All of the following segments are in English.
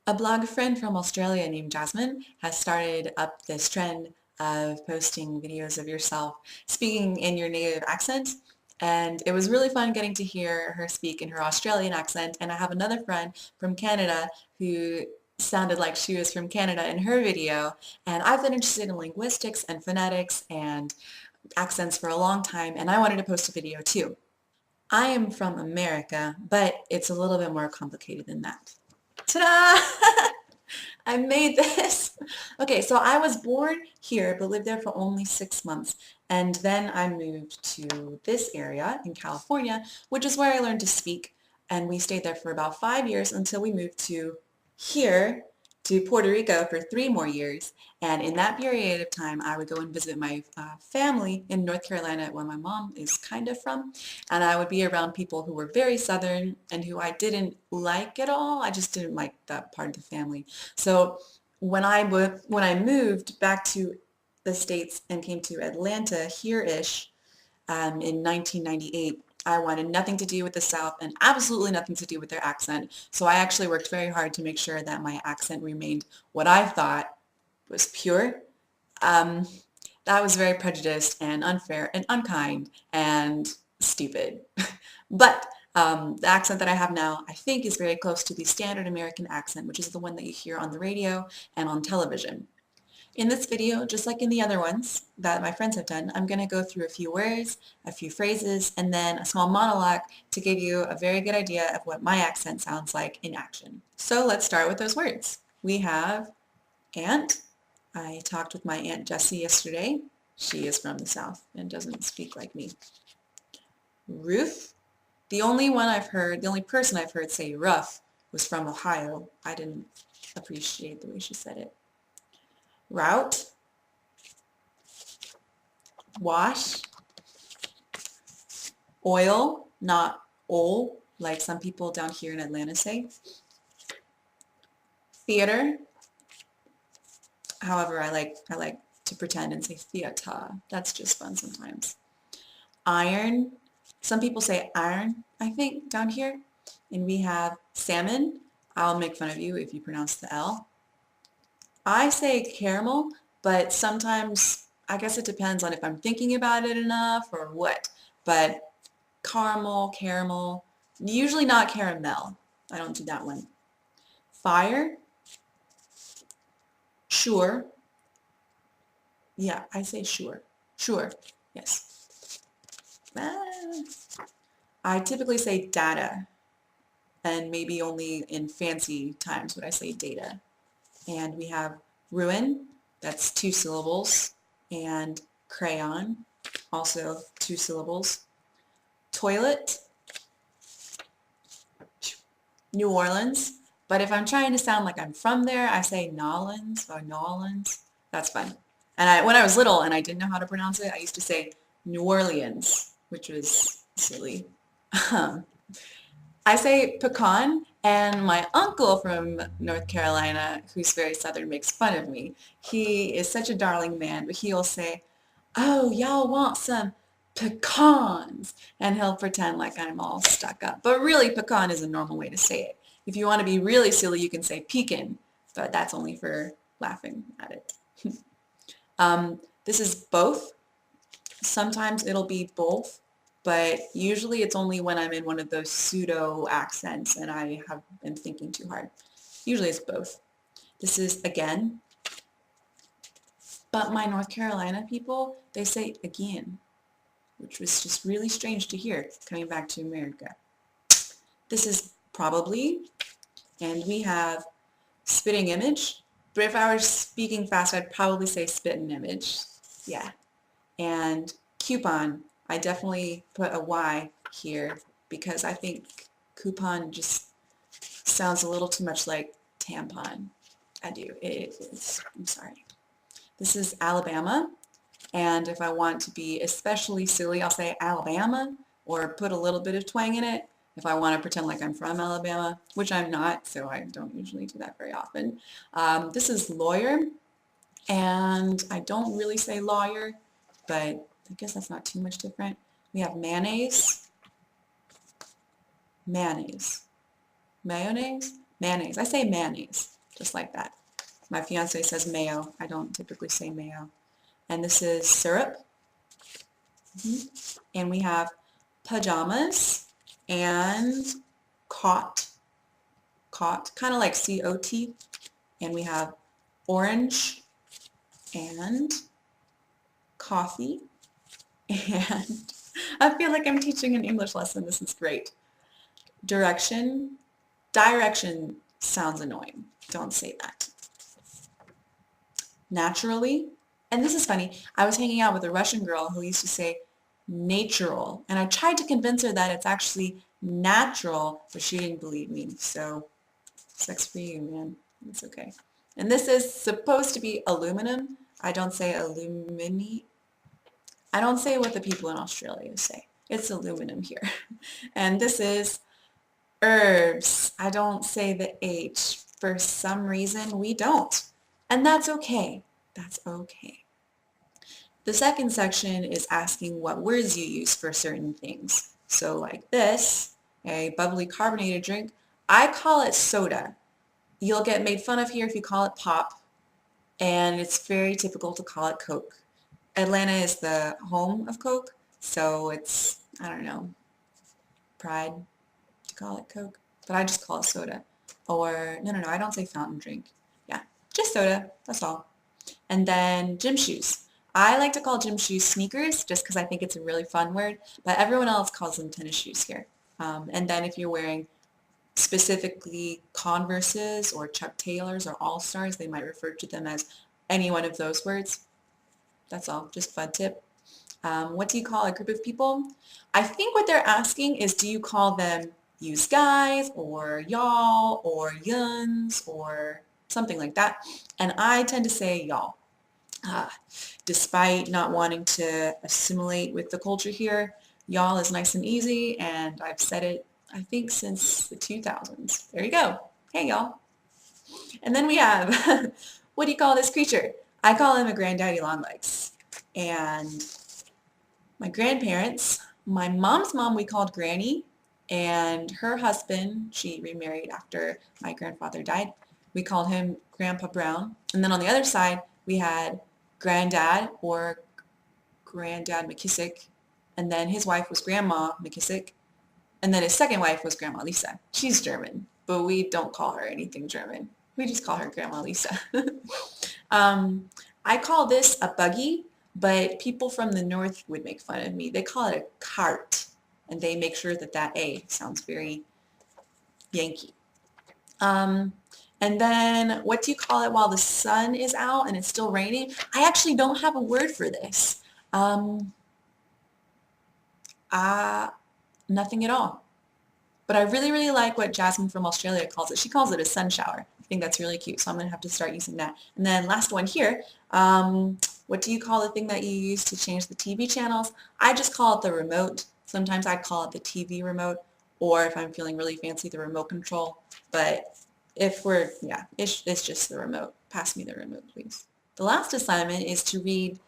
A blog friend from Australia named Jasmine has started up this trend of posting videos of yourself speaking in your native accent, and it was really fun getting to hear her speak in her Australian accent. And I have another friend from Canada who sounded like she was from Canada in her video, and I've been interested in linguistics and phonetics and accents for a long time, and I wanted to post a video too. I am from America, but it's a little bit more complicated than that. Ta-da! I made this. Okay, so I was born here but lived there for only 6 months, and then I moved to this area in California, which is where I learned to speak, and we stayed there for about 5 years until we moved to here to Puerto Rico for 3 more years. And in that period of time, I would go and visit my family in North Carolina, where my mom is kind of from, and I would be around people who were very Southern and who I didn't like at all. I just didn't like that part of the family. So when I moved back to the States and came to Atlanta here-ish in 1998, I wanted nothing to do with the South and absolutely nothing to do with their accent. So I actually worked very hard to make sure that my accent remained what I thought was pure. Um, that was very prejudiced and unfair and unkind and stupid. But the accent that I have now, I think, is very close to the standard American accent, which is the one that you hear on the radio and on television. In this video, just like in the other ones that my friends have done, I'm going to go through a few words, a few phrases, and then a small monologue to give you a very good idea of what my accent sounds like in action. So let's start with those words. We have aunt. I talked with my Aunt Jessie yesterday. She is from the South and doesn't speak like me. Roof. The only person I've heard say rough was from Ohio. I didn't appreciate the way she said it. Route, wash, oil, not ol, like some people down here in Atlanta say. Theater, however, I like to pretend and say theater. That's just fun sometimes. Iron, some people say iron, I think, down here. And we have salmon. I'll make fun of you if you pronounce the L. I say caramel, but sometimes I guess it depends on if I'm thinking about it enough or what. But caramel, usually not caramel. I don't do that one. Fire, sure. Yeah, I say sure. Sure, yes. I typically say data, and maybe only in fancy times would I say data. And we have ruin, that's 2 syllables, and crayon, also 2 syllables. Toilet, New Orleans, but if I'm trying to sound like I'm from there, I say Nolans or Nolans. That's fun. And when I was little and I didn't know how to pronounce it, I used to say New Orleans, which was silly. I say pecan, and my uncle from North Carolina, who's very Southern, makes fun of me. He is such a darling man, but he'll say, "Oh, y'all want some pecans?" And he'll pretend like I'm all stuck up. But really, pecan is a normal way to say it. If you want to be really silly, you can say pecan, but that's only for laughing at it. This is both. Sometimes it'll be both, but usually it's only when I'm in one of those pseudo accents and I have been thinking too hard. Usually it's both. This is again, but my North Carolina people, they say again, which was just really strange to hear coming back to America. This is probably, and we have spitting image, but if I were speaking fast, I'd probably say spitting image. Yeah. And coupon, I definitely put a Y here because I think coupon just sounds a little too much like tampon. I do. I'm sorry. This is Alabama, and if I want to be especially silly, I'll say Alabama or put a little bit of twang in it if I want to pretend like I'm from Alabama, which I'm not, so I don't usually do that very often. This is lawyer, and I don't really say lawyer, but I guess that's not too much different. We have mayonnaise, mayonnaise, mayonnaise, mayonnaise. I say mayonnaise. just like that. My fiance says mayo. I don't typically say mayo. And this is syrup. And we have pajamas and cot, kind of like C-O-T. And we have orange and coffee. And I feel like I'm teaching an English lesson. This is great. Direction. Direction sounds annoying. Don't say that. Naturally. And this is funny. I was hanging out with a Russian girl who used to say natural. And I tried to convince her that it's actually natural, but she didn't believe me. So, sucks for you, man. It's okay. And this is supposed to be aluminum. I don't say alumini. I don't say what the people in Australia say. It's aluminum here. And this is herbs. I don't say the H. For some reason, we don't. And that's okay. That's okay. The second section is asking what words you use for certain things. So like this, a bubbly carbonated drink, I call it soda. You'll get made fun of here if you call it pop, and it's very typical to call it Coke. Atlanta is the home of Coke, so it's, I don't know, pride to call it Coke, but I just call it soda. Or, no, I don't say fountain drink. Yeah, just soda, that's all. And then gym shoes. I like to call gym shoes sneakers just because I think it's a really fun word, but everyone else calls them tennis shoes here. And then if you're wearing specifically Converses or Chuck Taylors or All-Stars, they might refer to them as any one of those words. That's all, just fun tip. What do you call a group of people? I think what they're asking is, do you call them yous guys or y'all or yuns or something like that? And I tend to say y'all. Despite not wanting to assimilate with the culture here, y'all is nice and easy, and I've said it, I think, since the 2000s. There you go. Hey, y'all. And then we have, what do you call this creature? I call him a granddaddy longlegs. And my grandparents, my mom's mom we called Granny, and her husband, she remarried after my grandfather died, we called him Grandpa Brown. And then on the other side, we had Granddad or Granddad McKissick, and then his wife was Grandma McKissick, and then his second wife was Grandma Lisa. She's German, but we don't call her anything German. We just call her Grandma Lisa. I call this a buggy, but people from the north would make fun of me. They call it a cart, and they make sure that that A sounds very Yankee. And then what do you call it while the sun is out and it's still raining? I actually don't have a word for this. Nothing at all. But I really, really like what Jasmine from Australia calls it. She calls it a sun shower. I think that's really cute, so I'm going to have to start using that. And then last one here, what do you call the thing that you use to change the TV channels? I just call it the remote. Sometimes I call it the TV remote, or if I'm feeling really fancy, the remote control. But if we're, yeah, it's just the remote. Pass me the remote, please. The last assignment is to read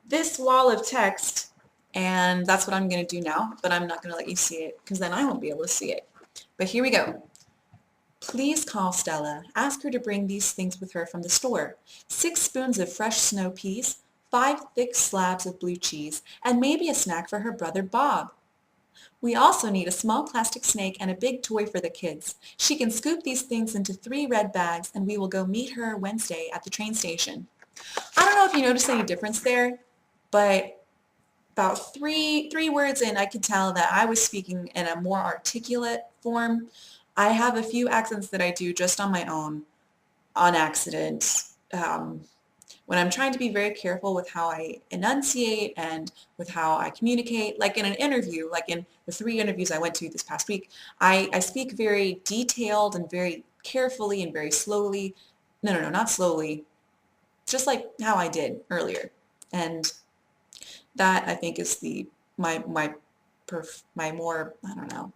this wall of text, and that's what I'm going to do now, but I'm not going to let you see it because then I won't be able to see it. But here we go. Please call Stella. Ask her to bring these things with her from the store. 6 spoons of fresh snow peas, 5 thick slabs of blue cheese, and maybe a snack for her brother Bob. We also need a small plastic snake and a big toy for the kids. She can scoop these things into 3 red bags, and we will go meet her Wednesday at the train station. I don't know if you noticed any difference there, but about three words in, I could tell that I was speaking in a more articulate form. I have a few accents that I do just on my own, on accident. When I'm trying to be very careful with how I enunciate and with how I communicate, like in an interview, like in the 3 interviews I went to this past week, I speak very detailed and very carefully and very slowly. No, not slowly, just like how I did earlier. And that, I think, is my more, I don't know,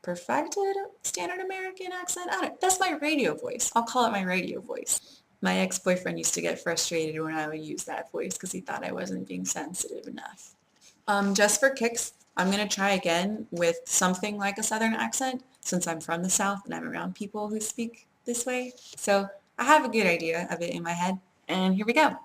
perfected standard American accent. That's my radio voice. I'll call it my radio voice. My ex-boyfriend used to get frustrated when I would use that voice because he thought I wasn't being sensitive enough. Just for kicks, I'm going to try again with something like a Southern accent since I'm from the South and I'm around people who speak this way. So I have a good idea of it in my head, and here we go.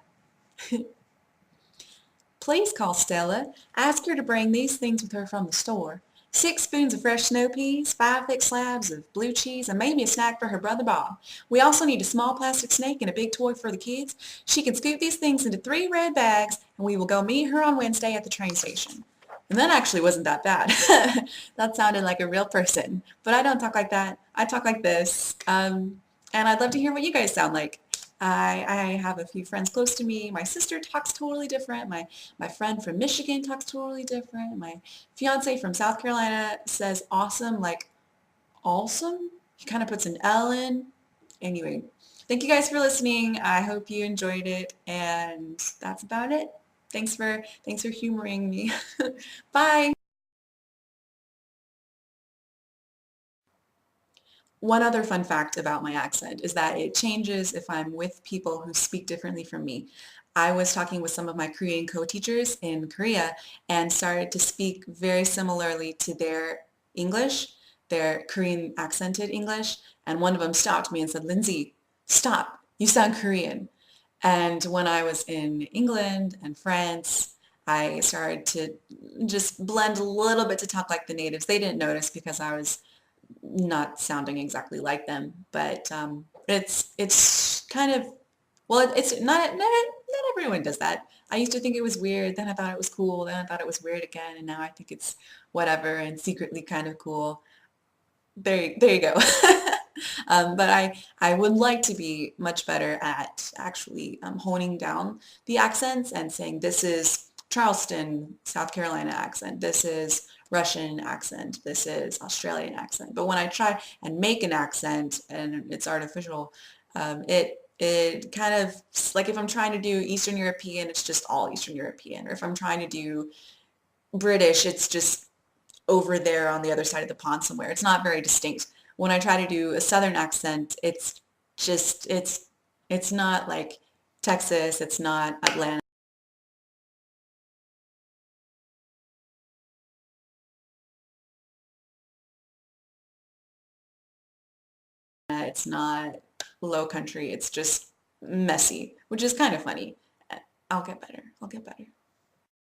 Please call Stella. Ask her to bring these things with her from the store. 6 spoons of fresh snow peas, 5 thick slabs of blue cheese, and maybe a snack for her brother Bob. We also need a small plastic snake and a big toy for the kids. She can scoop these things into 3 red bags, and we will go meet her on Wednesday at the train station. And that actually wasn't that bad. That sounded like a real person. But I don't talk like that. I talk like this. And I'd love to hear what you guys sound like. I have a few friends close to me. My sister talks totally different. My friend from Michigan talks totally different. My fiance from South Carolina says awesome like awesome. He kind of puts an L in. Anyway, thank you guys for listening. I hope you enjoyed it, and that's about it. Thanks for humoring me. Bye. One other fun fact about my accent is that it changes if I'm with people who speak differently from me. I was talking with some of my Korean co-teachers in Korea and started to speak very similarly to their English, their Korean accented English, and one of them stopped me and said, Lindsay, stop, you sound Korean. And when I was in England and France, I started to just blend a little bit to talk like the natives. They didn't notice because I was not sounding exactly like them, but it's kind of well, it's not everyone does that. I used to think it was weird, then I thought it was cool, then I thought it was weird again, and now I think it's whatever and secretly kind of cool. There you go. But I would like to be much better at actually honing down the accents and saying this is Charleston, South Carolina accent. This is Russian accent. This is Australian accent. But when I try and make an accent and it's artificial, it kind of like if I'm trying to do Eastern European, it's just all Eastern European. Or if I'm trying to do British, it's just over there on the other side of the pond somewhere. It's not very distinct. When I try to do a Southern accent, just, it's not like Texas, it's not Atlanta, it's not low country, it's just messy, which is kind of funny. I'll get better. I'll get better.